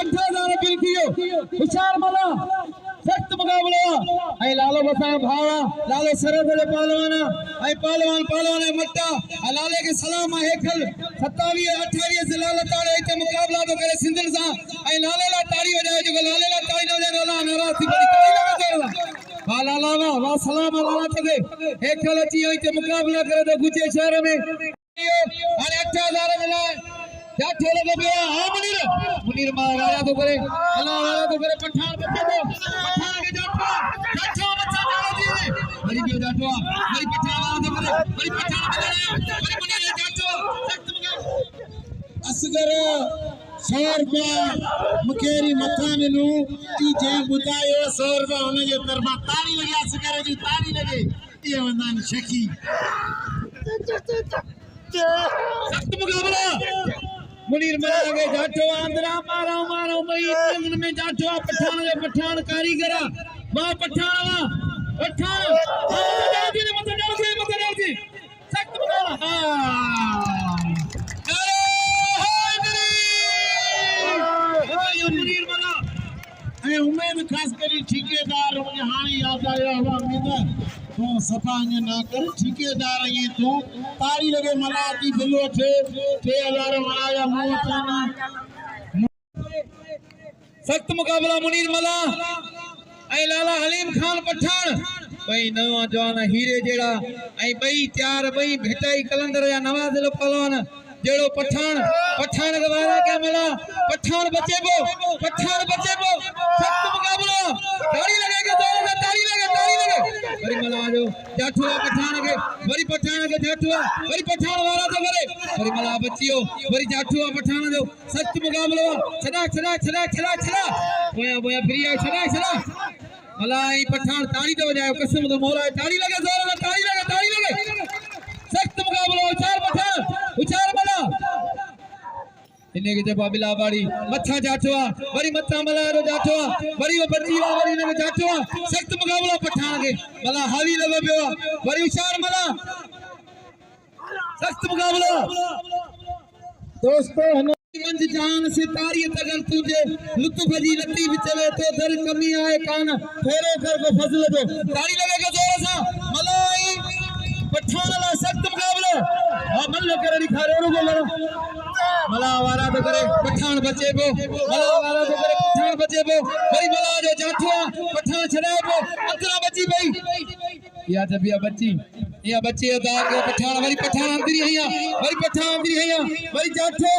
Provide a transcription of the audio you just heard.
8000 बिल्कियो हुशार मला सख्त मुकाबला ऐ लालो बसा भावा लालो सरद दे पहलवान ऐ पहलवान मट्टा लाले के सलाम हेखल 27 28 से लाला ताड़े ते मुकाबला तो करे सिंधन सा ऐ लाले ला ताड़ी हो जाए जो लाले ला ताड़ी न जाए लाला नाराज थी बड़ी ताड़ी लगा जोड़ा लाला वाह सलाम लाला ते हेखल अची ते मुकाबला करे तो गुजे शहर में अरे 8000 मिला जाठो लगे बे हां मुनीर मार वाला तो करे अल्लाह वाला तो करे पठान बच्चे को पठान के जाठो बच्चा डाल दिए बड़ी के जाठो बड़ी पठान वाला तो करे बड़ी पठान बच्चा बड़ी मुनीर जाठो सख्त मगा असगर 100 रुपया मुकेरी मथा मेनू ती जे बुधायो 100 रुपया होने जे तरफा ताली लगे असगर जी ताली लगे ये वंदान शकी सख्त मुकाबला मुनीर मारे जाठो आंद्रा मारो मई इंजन में जाठो पठान कारीगर मां पठान डाल दी मत डाल दी सख्त मुकाबला हां मुनीर मारा ए उम्मीद खास करी ठेकेदार मुझे हानी याद आया हुआ उम्मीद तो सफा ना कर ठेकेदार ये तो ताड़ी लगे मलाती बिलो थे 6000 मनाया मुंह खाना सख्त मुकाबला मुनीर मला ऐ लाला हलीम खान पठान भाई नवा जवान हीरे जेड़ा ऐ बई तैयार बई भेटाई कलंदर या नवाज पहलवान जेड़ो पठान गवारा क्या मला पठान बचेबो सख्त मुकाबला ताड़ी लगेगा जोर से ताड़ी लगे बड़ी मला जो जाठुआ पठान के बड़ी पठान के जाठुआ बड़ी पठान वाला तो करे बड़ी मला बच्चियो बड़ी जाठुआ पठान जो सख्त मुकाबला छड़ा बोया फ्री छड़ा मला ई पठान ताड़ी तो बजायो कसम तो मौला ताड़ी लगे जोर से ताड़ी लगे सख्त मुकाबला उचार मला इन्हें के जब बिला बाड़ी मथा जाठुआ बड़ी मथा मला रो जाठुआ बड़ी वो बच्चीवा बड़ी ने जाठुआ सख्त मुकाबला पठान के मला हावी लगो पियो बड़ी उचार मला सख्त मुकाबला दोस्तों मंज जान से तारीत अगर तुझे लुत्फ जी लतीफ चले तो दर कमी आए कान फेरे कर को फजल दो ताड़ी लगेगा जोर से मलाई पठान ला सख्त मुकाबला मल्ल करे दिखारे रुको मला वाला तो करे पठान बचे बो बड़ी मला जो जाठुआ पठान छड़ाए बो अंतरा बची भाई या जब या बच्चे अदा के पठान बड़ी पठान अंदरी हैया बड़ी जाठुआ